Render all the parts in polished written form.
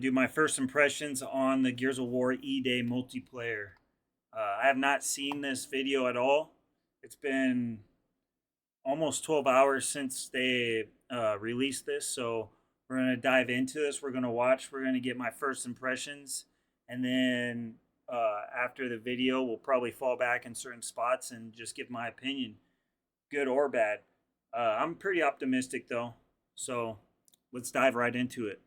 do my first impressions on the Gears of War E-Day multiplayer. I have not seen this video at all. It's been almost 12 hours since they released this, so we're going to dive into this. We're going to watch. We're going to get my first impressions, and then after the video, we'll probably fall back in certain spots and just give my opinion, good or bad. I'm pretty optimistic, though, so let's dive right into it.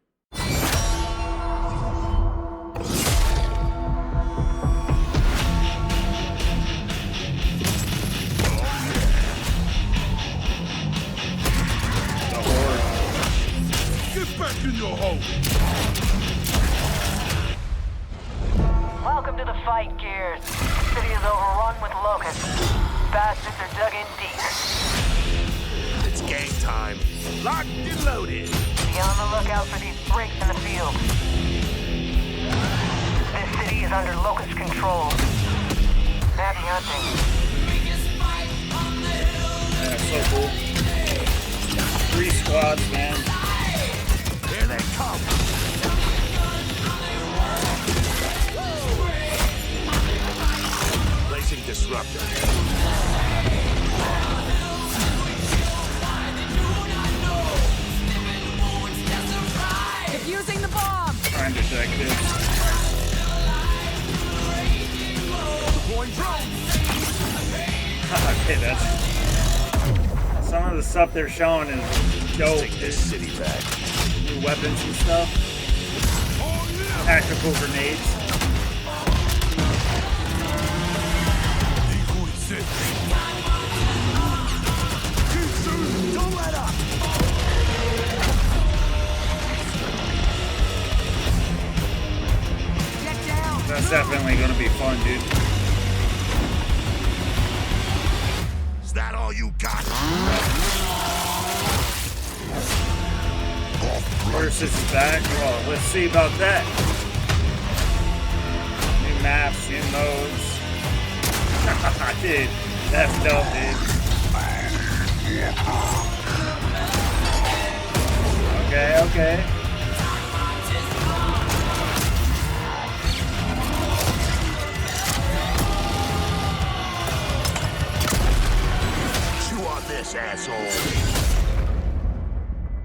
Back in your hole. Welcome to the fight, Gears. The city is overrun with locusts. Bastards are dug in deep. It's game time. Locked and loaded. Be on the lookout for these breaks in the field. This city is under locust control. Happy hunting. That's so cool. 3 squads, man. Here they come. Placing disruptor. Defusing the bomb. Trying to detect this. Deploying drone. Okay, that's some of the stuff they're showing is dope. Take this city back. New weapons and stuff. Tactical grenades. Too soon. Don't let up. Get down. That's definitely going to be fun, dude. Is that all you got? Versus back. Well, let's see about that. New maps, new modes. Dude, that's dope, dude. Okay. Chew on this, asshole.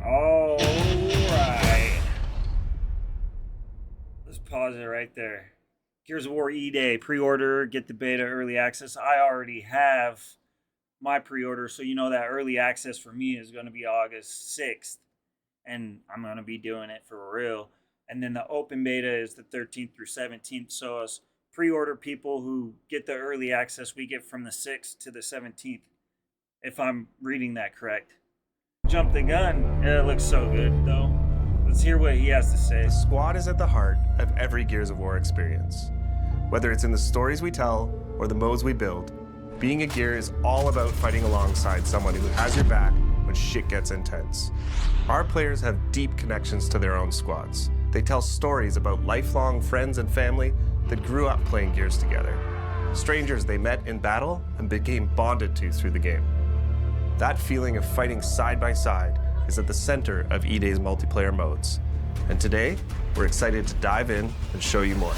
Alright. Let's pause it right there. Gears of War E-Day, pre-order, get the beta, early access. I already have my pre-order, so you know that early access for me is going to be August 6th. And I'm going to be doing it for real. And then the open beta is the 13th through 17th. So as pre-order people who get the early access, we get from the 6th to the 17th. If I'm reading that correct. Jump the gun. Yeah, it looks so good, though. Let's hear what he has to say. The squad is at the heart of every Gears of War experience. Whether it's in the stories we tell or the modes we build, being a Gear is all about fighting alongside someone who has your back when shit gets intense. Our players have deep connections to their own squads. They tell stories about lifelong friends and family that grew up playing Gears together. Strangers they met in battle and became bonded to through the game. That feeling of fighting side by side is at the center of E-Day's multiplayer modes. And today, we're excited to dive in and show you more.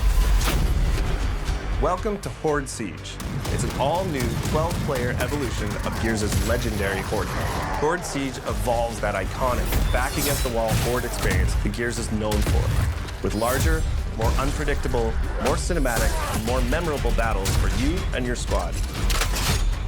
Welcome to Horde Siege. It's an all-new 12-player evolution of Gears' legendary Horde mode. Horde Siege evolves that iconic, back-against-the-wall Horde experience that Gears is known for, with larger, more unpredictable, more cinematic, and more memorable battles for you and your squad.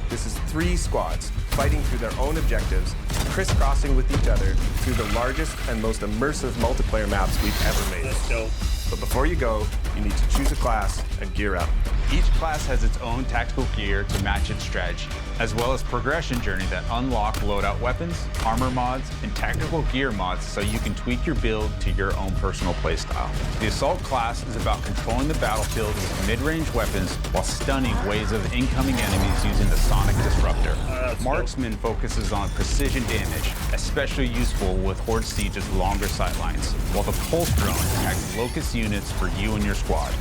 This is 3 squads fighting through their own objectives, crisscrossing with each other through the largest and most immersive multiplayer maps we've ever made. That's dope. But before you go, you need to choose a class and gear up. Each class has its own tactical gear to match its strategy, as well as progression journey that unlock loadout weapons, armor mods, and tactical gear mods so you can tweak your build to your own personal playstyle. The Assault class is about controlling the battlefield with mid-range weapons while stunning waves of incoming enemies using the Sonic Disruptor. Marksman focuses on precision damage, especially useful with Horde Siege's longer sightlines, while the Pulse Drone attacks Locust units for you and your squad.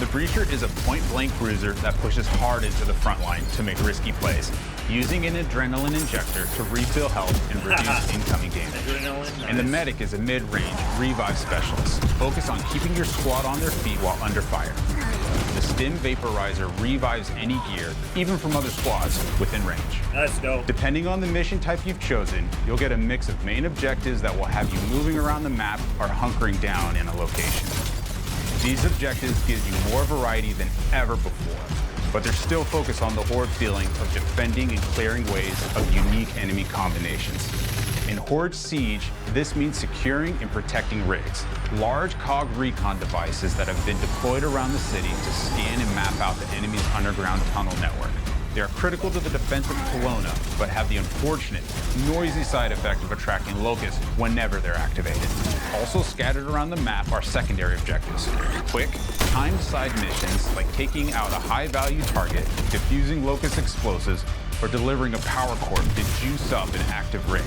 The Breacher is a point-blank cruiser that pushes hard into the front line to make risky plays, using an adrenaline injector to refill health and reduce incoming damage. Adrenaline, And the nice. Medic is a mid-range revive specialist, focused on keeping your squad on their feet while under fire. The Stim Vaporizer revives any gear, even from other squads, within range. That's dope. Depending on the mission type you've chosen, you'll get a mix of main objectives that will have you moving around the map or hunkering down in a location. These objectives give you more variety than ever before, but they're still focused on the Horde feeling of defending and clearing waves of unique enemy combinations. In Horde Siege, this means securing and protecting rigs, large COG recon devices that have been deployed around the city to scan and map out the enemy's underground tunnel network. They are critical to the defense of Kelowna, but have the unfortunate, noisy side effect of attracting locusts whenever they're activated. Also scattered around the map are secondary objectives. Quick, timed side missions like taking out a high-value target, defusing locust explosives, or delivering a power cord to juice up an active rig.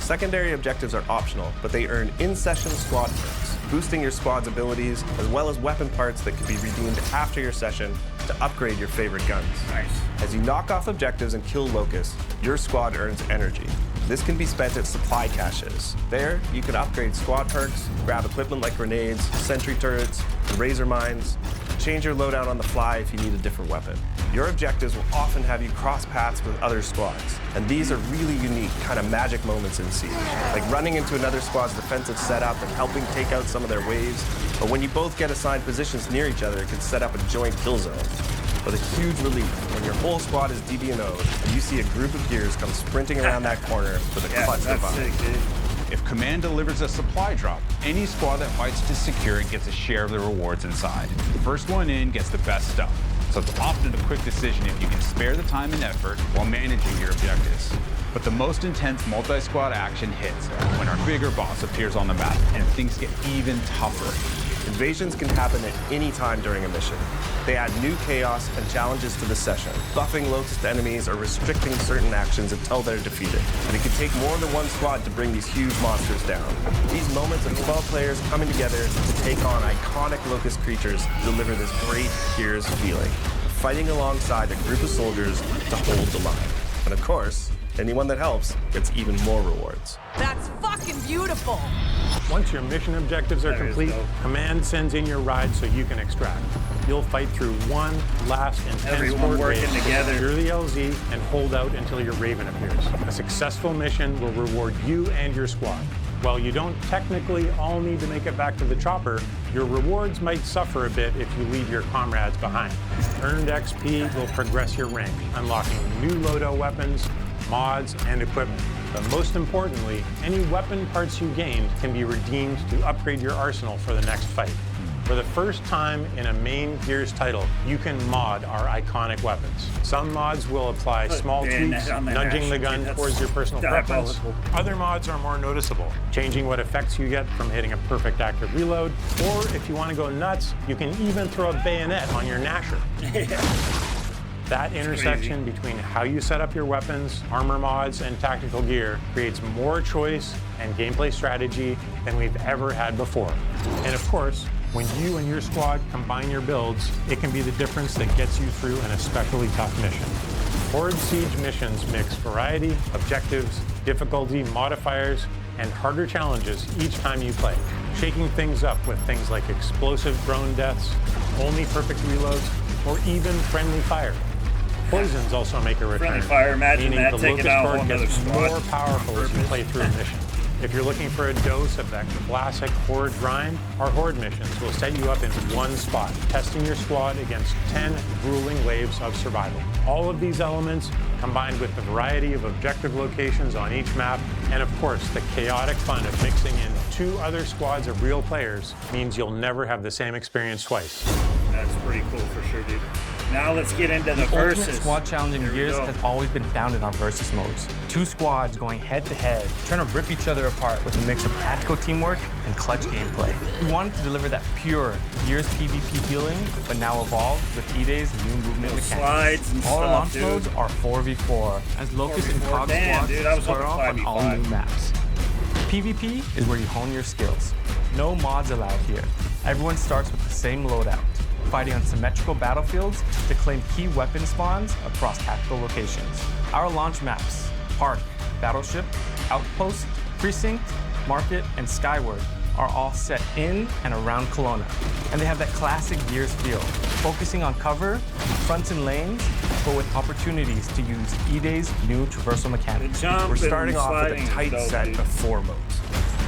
Secondary objectives are optional, but they earn in-session squad perks, boosting your squad's abilities, as well as weapon parts that can be redeemed after your session to upgrade your favorite guns. Nice. As you knock off objectives and kill locusts, your squad earns energy. This can be spent at supply caches. There, you can upgrade squad perks, grab equipment like grenades, sentry turrets, and razor mines, change your loadout on the fly if you need a different weapon. Your objectives will often have you cross paths with other squads, and these are really unique kind of magic moments in Siege, like running into another squad's defensive setup and helping take out some of their waves, or when you both get assigned positions near each other, it can set up a joint kill zone. But a huge relief when your whole squad is DB&O'd and you see a group of gears come sprinting around that corner with a clutch that's revive. sick, dude. If Command delivers a supply drop, any squad that fights to secure it gets a share of the rewards inside. The first one in gets the best stuff, so it's often a quick decision if you can spare the time and effort while managing your objectives. But the most intense multi-squad action hits when our bigger boss appears on the map and things get even tougher. Invasions can happen at any time during a mission. They add new chaos and challenges to the session, buffing locust enemies or restricting certain actions until they're defeated. And it can take more than one squad to bring these huge monsters down. These moments of 12 players coming together to take on iconic locust creatures deliver this great Gears feeling, fighting alongside a group of soldiers to hold the line. And of course, anyone that helps gets even more rewards. That's fucking beautiful. Once your mission objectives are That is complete, dope. Command sends in your ride so you can extract. You'll fight through one last intense Everyone horde working wave, together. secure the LZ, and hold out until your Raven appears. A successful mission will reward you and your squad. While you don't technically all need to make it back to the chopper, your rewards might suffer a bit if you leave your comrades behind. Earned XP will progress your rank, unlocking new loadout weapons, mods, and equipment. But most importantly, any weapon parts you gained can be redeemed to upgrade your arsenal for the next fight. For the first time in a main Gears title, you can mod our iconic weapons. Some mods will apply small bayonet tweaks, on the nudging hash. the gun Dude, that's towards your personal preference. diabolical. Other mods are more noticeable, changing what effects you get from hitting a perfect active reload, or if you want to go nuts, you can even throw a bayonet on your Nasher. That intersection between how you set up your weapons, armor mods, and tactical gear creates more choice and gameplay strategy than we've ever had before. And of course, when you and your squad combine your builds, it can be the difference that gets you through an especially tough mission. Horde Siege missions mix variety, objectives, difficulty, modifiers, and harder challenges each time you play, shaking things up with things like explosive drone deaths, only perfect reloads, or even friendly fire. Poisons also make a return, Friendly fire, imagine meaning that, the taking Locust out Horde one gets other squad. more powerful as you play through a mission. If you're looking for a dose of that classic Horde grind, our Horde missions will set you up in one spot, testing your squad against 10 grueling waves of survival. All of these elements, combined with the variety of objective locations on each map, and of course the chaotic fun of mixing in 2 other squads of real players, means you'll never have the same experience twice. That's pretty cool for sure, dude. Now let's get into the Ultimate versus. squad challenge in Here we Gears go. has always been founded on versus modes. 2 squads going head to head, trying to rip each other apart with a mix of tactical teamwork and clutch gameplay. We wanted to deliver that pure Gears PvP feeling, but now evolved with E-Day's new movement mechanics. Slides and All our stuff, launch dude. modes are 4v4, as Locust and 4v4. COG Damn, squads dude, I was square hoping off on all 5v5. new maps. PvP is where you hone your skills. No mods allowed here. Everyone starts with the same loadout, fighting on symmetrical battlefields to claim key weapon spawns across tactical locations. Our launch maps, Park, Battleship, Outpost, Precinct, Market, and Skyward are all set in and around Kelowna. And they have that classic Gears feel, focusing on cover, fronts and lanes, but with opportunities to use E-Day's new traversal mechanics. We're starting off with a tight set of 4 modes.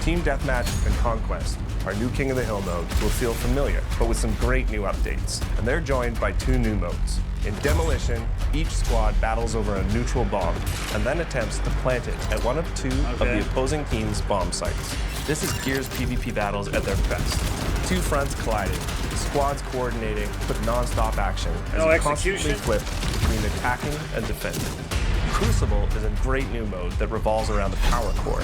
Team Deathmatch and Conquest, our new King of the Hill mode, will feel familiar, but with some great new updates. And they're joined by 2 new modes. In Demolition, each squad battles over a neutral bomb and then attempts to plant it at one of 2 of the opposing team's bomb sites. This is Gears PvP battles at their best. 2 fronts colliding, squads coordinating with non-stop action as you constantly flip between attacking and defending. Crucible is a great new mode that revolves around the power core.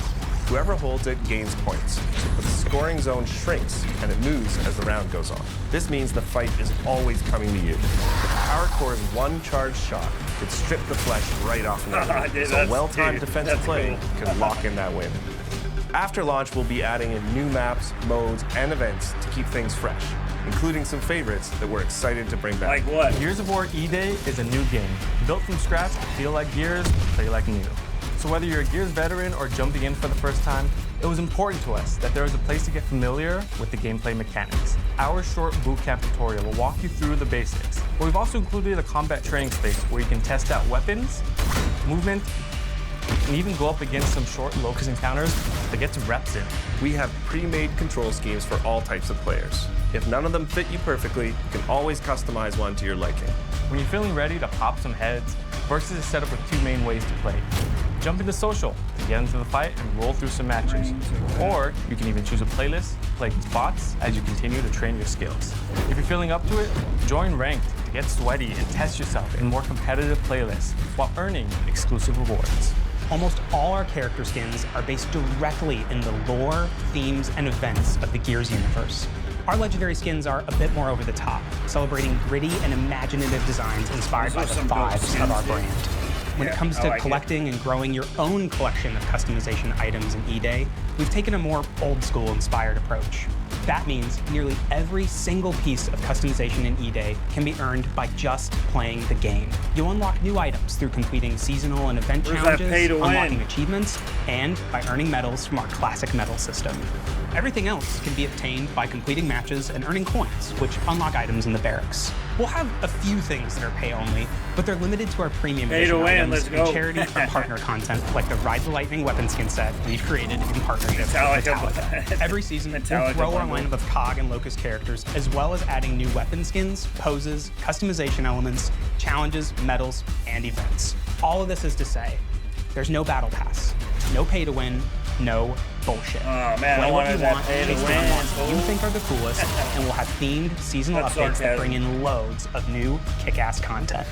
Whoever holds it gains points, but the scoring zone shrinks and it moves as the round goes on. This means the fight is always coming to you. The power core's one charged shot could strip the flesh right off an enemy, so well-timed defensive play can lock in that win. After launch, we'll be adding in new maps, modes, and events to keep things fresh, including some favorites that we're excited to bring back. Like what? Gears of War E-Day is a new game, built from scratch to feel like Gears, play like new. So whether you're a Gears veteran or jumping in for the first time, it was important to us that there was a place to get familiar with the gameplay mechanics. Our short bootcamp tutorial will walk you through the basics, but we've also included a combat training space where you can test out weapons, movement, and even go up against some short locust encounters to get some reps in. We have pre-made control schemes for all types of players. If none of them fit you perfectly, you can always customize one to your liking. When you're feeling ready to pop some heads, Versus is set up with 2 main ways to play. Jump into social to get into the fight and roll through some matches. Or you can even choose a playlist, play against bots as you continue to train your skills. If you're feeling up to it, join Ranked to get sweaty and test yourself in more competitive playlists while earning exclusive rewards. Almost all our character skins are based directly in the lore, themes, and events of the Gears universe. Our legendary skins are a bit more over the top, celebrating gritty and imaginative designs inspired by the vibes of our brand. When it comes to collecting and growing your own collection of customization items in E-Day, we've taken a more old-school inspired approach. That means nearly every single piece of customization in E-Day can be earned by just playing the game. You'll unlock new items through completing seasonal and event challenges, unlocking achievements, and by earning medals from our classic medal system. Everything else can be obtained by completing matches and earning coins, which unlock items in the barracks. We'll have a few things that are pay-only, but they're limited to our premium edition items and charity or partner content, like the Ride the Lightning weapon skin set we've created in partnership with Metallica. Every season, we'll grow our lineup of COG and Locust characters, as well as adding new weapon skins, poses, customization elements, challenges, medals, and events. All of this is to say, there's no battle pass, no pay-to-win, no bullshit. Oh man, play what you want, pay to chase the win. ones you think are the coolest, and we'll have themed seasonal updates that bring in loads of new kick-ass content.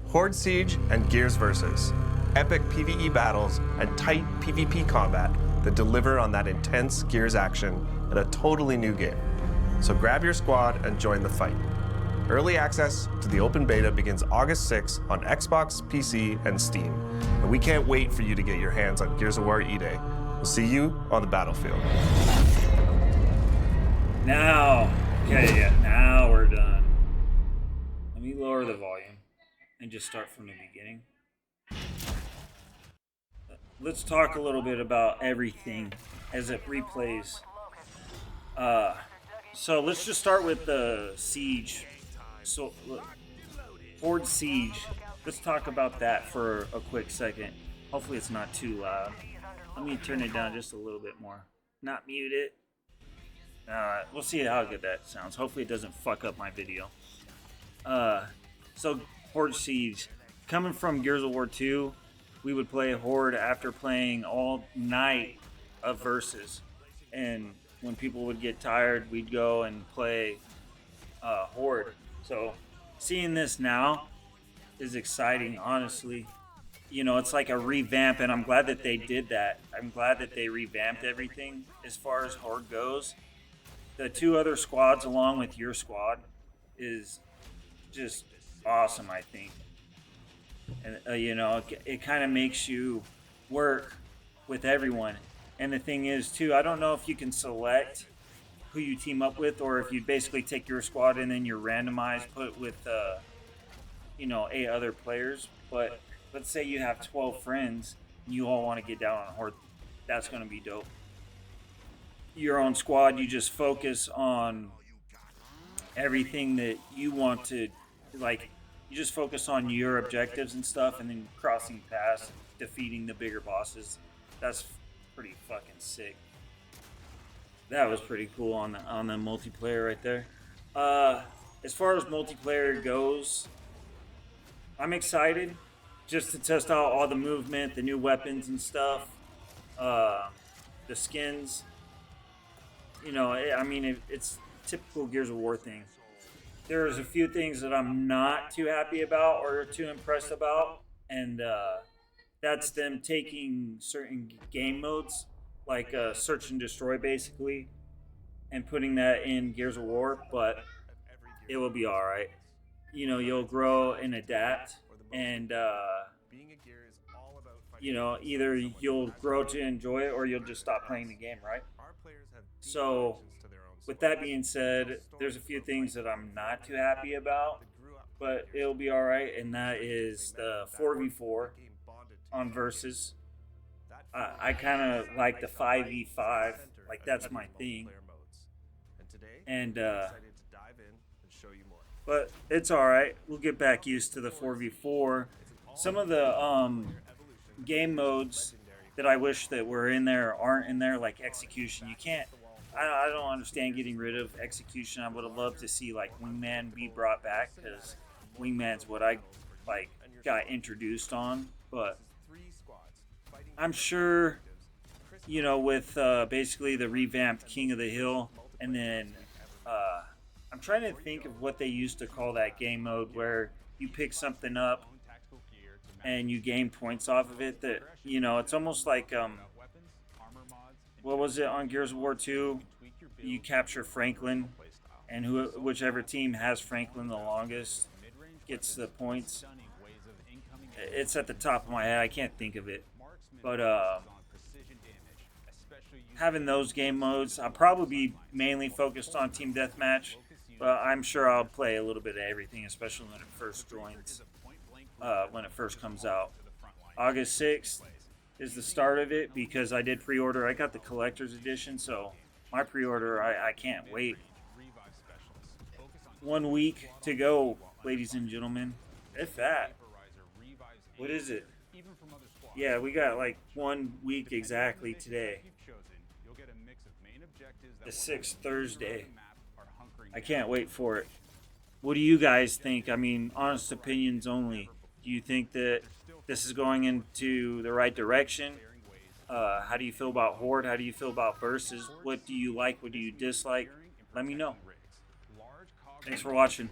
Horde Siege and Gears Versus. Epic PvE battles and tight PvP combat that deliver on that intense Gears action in a totally new game. So grab your squad and join the fight. Early access to the open beta begins August 6th on Xbox, PC, and Steam. And we can't wait for you to get your hands on Gears of War E-Day. We'll see you on the battlefield. Now we're done. Let me lower the volume and just start from the beginning. Let's talk a little bit about everything as it replays. So let's just start with the Siege. So, Horde Siege. Let's talk about that for a quick second. Hopefully it's not too loud. Let me turn it down just a little bit more. Not mute it. We'll see how good that sounds. Hopefully it doesn't fuck up my video. So Horde Siege. Coming from Gears of War 2, we would play Horde after playing all night of Versus. And when people would get tired, we'd go and play Horde. So seeing this now is exciting, honestly. You know, it's like a revamp, and I'm glad that they did that. I'm glad that they revamped everything as far as Horde goes. The 2 other squads along with your squad is just awesome, I think. And, you know, it kind of makes you work with everyone. And the thing is, too, I don't know if you can select who you team up with, or if you basically take your squad and then you're randomized, put with, 8 other players. But let's say you have 12 friends and you all want to get down on Horde. That's going to be dope. Your own squad, you just focus on everything that you want to, like, you just focus on your objectives and stuff, and then crossing past, defeating the bigger bosses. That's pretty fucking sick. That was pretty cool on the multiplayer right there. As far as multiplayer goes, I'm excited just to test out all the movement, the new weapons and stuff, the skins. It's typical Gears of War thing. There's a few things that I'm not too happy about or too impressed about, and that's them taking certain game modes, like search and destroy, basically, and putting that in Gears of War. But it will be all right. You'll grow and adapt, and either you'll grow to enjoy it or you'll just stop playing the game, right? So, with that being said, there's a few things that I'm not too happy about, but it'll be all right, and that is the 4v4 on Versus. I kind of like the 5v5, like that's my thing, and but it's all right. We'll get back used to the 4v4. Some of the game modes that I wish that were in there aren't in there, like Execution. You can't. I don't understand getting rid of Execution. I would have loved to see like Wingman be brought back, because Wingman's what I got introduced on. But I'm sure, with basically the revamped King of the Hill, and then I'm trying to think of what they used to call that game mode where you pick something up and you gain points off of it. That it's almost like what was it on Gears of War 2? You capture Franklin, and whichever team has Franklin the longest gets the points. It's at the top of my head. I can't think of it. But having those game modes, I'll probably be mainly focused on Team Deathmatch, but I'm sure I'll play a little bit of everything, especially when it first joins, when it first comes out. August 6th is the start of it, because I did pre-order. I got the collector's edition, so my pre-order, I can't wait. 1 week to go, ladies and gentlemen. If that. What is it? Yeah, we got like 1 week exactly today. The 6th, Thursday. I can't wait for it. What do you guys think? I mean, honest opinions only. Do you think that this is going into the right direction? How do you feel about Horde? How do you feel about Versus? What do you like? What do you dislike? Let me know. Thanks for watching.